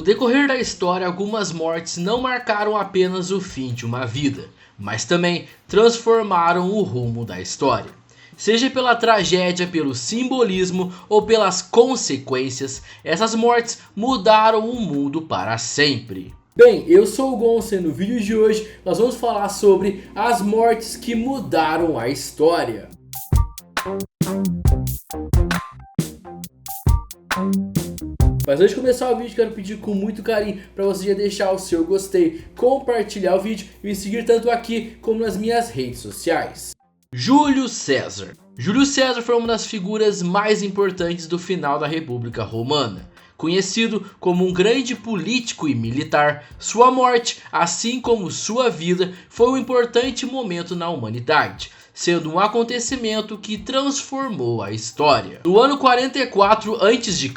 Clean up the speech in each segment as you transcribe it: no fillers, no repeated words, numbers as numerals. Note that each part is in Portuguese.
decorrer da história, algumas mortes não marcaram apenas o fim de uma vida, mas também transformaram o rumo da história. Seja pela tragédia, pelo simbolismo ou pelas consequências, essas mortes mudaram o mundo para sempre. Bem, eu sou o Gonça e no vídeo de hoje nós vamos falar sobre as mortes que mudaram a história. Mas antes de começar o vídeo, quero pedir com muito carinho para você já deixar o seu gostei, compartilhar o vídeo e me seguir tanto aqui como nas minhas redes sociais. Júlio César. Júlio César foi uma das figuras mais importantes do final da República Romana. Conhecido como um grande político e militar, sua morte, assim como sua vida, foi um importante momento na humanidade, sendo um acontecimento que transformou a história. No ano 44 a.C.,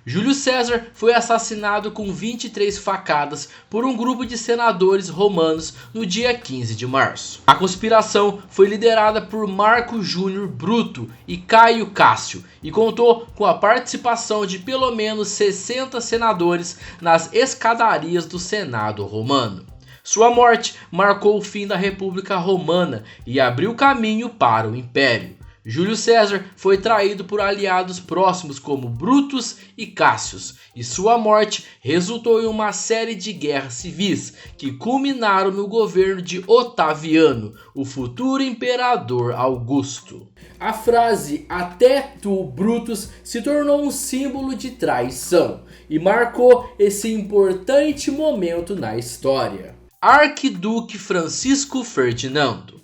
Júlio César foi assassinado com 23 facadas por um grupo de senadores romanos no dia 15 de março. A conspiração foi liderada por Marco Júnior Bruto e Caio Cássio e contou com a participação de pelo menos 60 senadores nas escadarias do Senado romano. Sua morte marcou o fim da República Romana e abriu caminho para o Império. Júlio César foi traído por aliados próximos como Brutus e Cássius, e sua morte resultou em uma série de guerras civis que culminaram no governo de Otaviano, o futuro imperador Augusto. A frase "até tu, Brutus" se tornou um símbolo de traição e marcou esse importante momento na história. Arquiduque Francisco Ferdinando.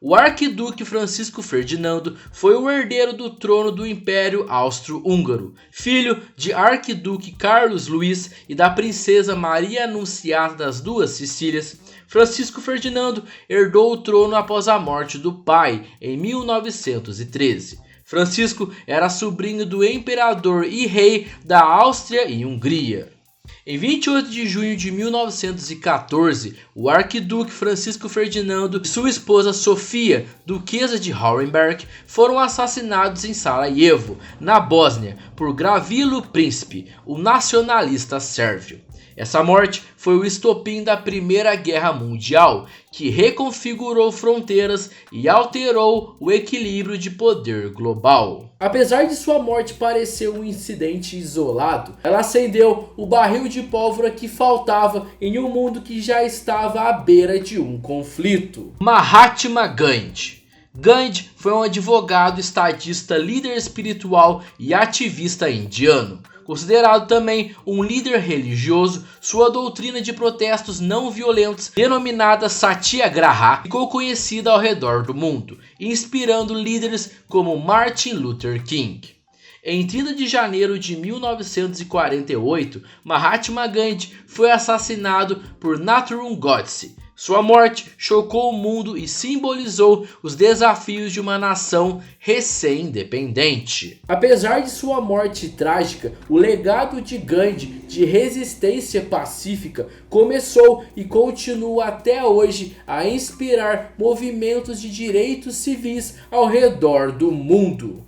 O Arquiduque Francisco Ferdinando foi o herdeiro do trono do Império Austro-Húngaro, filho de Arquiduque Carlos Luís e da princesa Maria Anunciada das Duas Sicílias. Francisco Ferdinando herdou o trono após a morte do pai em 1913. Francisco era sobrinho do imperador e rei da Áustria e Hungria. Em 28 de junho de 1914, o arquiduque Francisco Ferdinando e sua esposa Sofia, duquesa de Hohenberg, foram assassinados em Sarajevo, na Bósnia, por Gavrilo Princip, o nacionalista sérvio. Essa morte foi o estopim da Primeira Guerra Mundial, que reconfigurou fronteiras e alterou o equilíbrio de poder global. Apesar de sua morte parecer um incidente isolado, ela acendeu o barril de pólvora que faltava em um mundo que já estava à beira de um conflito. Mahatma Gandhi. Gandhi foi um advogado, estadista, líder espiritual e ativista indiano. Considerado também um líder religioso, sua doutrina de protestos não violentos, denominada Satyagraha, ficou conhecida ao redor do mundo, inspirando líderes como Martin Luther King. Em 30 de janeiro de 1948, Mahatma Gandhi foi assassinado por Nathuram Godse. Sua morte chocou o mundo e simbolizou os desafios de uma nação recém-independente. Apesar de sua morte trágica, o legado de Gandhi de resistência pacífica começou e continua até hoje a inspirar movimentos de direitos civis ao redor do mundo.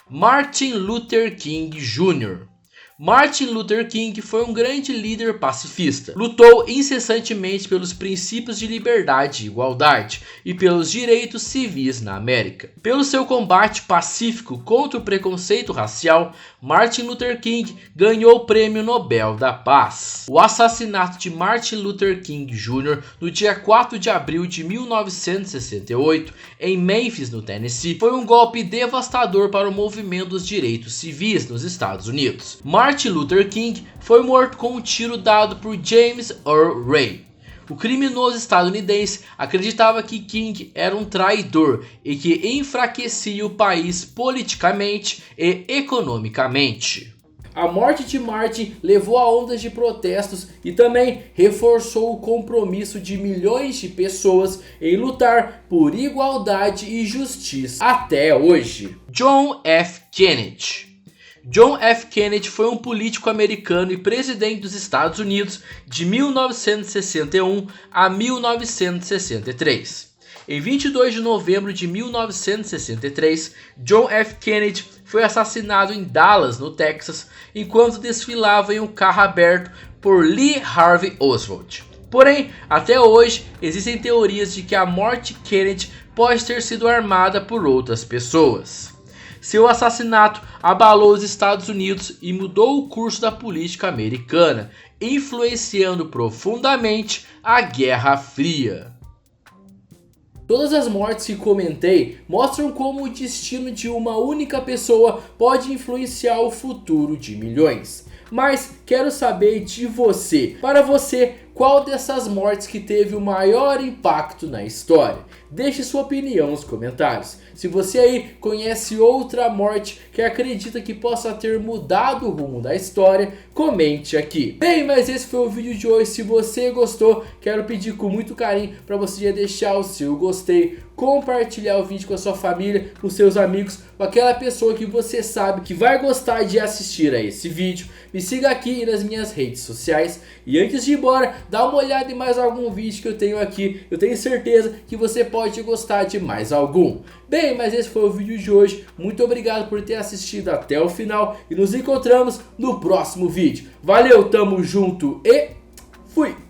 Martin Luther King Jr. Martin Luther King foi um grande líder pacifista. Lutou incessantemente pelos princípios de liberdade e igualdade e pelos direitos civis na América. Pelo seu combate pacífico contra o preconceito racial, Martin Luther King ganhou o Prêmio Nobel da Paz. O assassinato de Martin Luther King Jr. no dia 4 de abril de 1968, em Memphis, no Tennessee, foi um golpe devastador para o movimento dos direitos civis nos Estados Unidos. Martin Luther King foi morto com um tiro dado por James Earl Ray. O criminoso estadunidense acreditava que King era um traidor e que enfraquecia o país politicamente e economicamente. A morte de Martin levou a ondas de protestos e também reforçou o compromisso de milhões de pessoas em lutar por igualdade e justiça até hoje. John F. Kennedy. John F. Kennedy foi um político americano e presidente dos Estados Unidos de 1961 a 1963. Em 22 de novembro de 1963, John F. Kennedy foi assassinado em Dallas, no Texas, enquanto desfilava em um carro aberto por Lee Harvey Oswald. Porém, até hoje, existem teorias de que a morte de Kennedy pode ter sido armada por outras pessoas. Seu assassinato abalou os Estados Unidos e mudou o curso da política americana, influenciando profundamente a Guerra Fria. Todas as mortes que comentei mostram como o destino de uma única pessoa pode influenciar o futuro de milhões. Mas quero saber de você. Para você, qual dessas mortes que teve o maior impacto na história? Deixe sua opinião nos comentários. Se você aí conhece outra morte que acredita que possa ter mudado o rumo da história, comente aqui. Bem, mas esse foi o vídeo de hoje. Se você gostou, quero pedir com muito carinho para você já deixar o seu gostei, compartilhar o vídeo com a sua família, com seus amigos, com aquela pessoa que você sabe que vai gostar de assistir a esse vídeo. Me siga aqui e nas minhas redes sociais. E antes de ir embora, dá uma olhada em mais algum vídeo que eu tenho aqui. Eu tenho certeza que você pode gostar de mais algum. Bem, mas esse foi o vídeo de hoje. Muito obrigado por ter assistido até o final. E nos encontramos no próximo vídeo. Valeu, tamo junto e fui!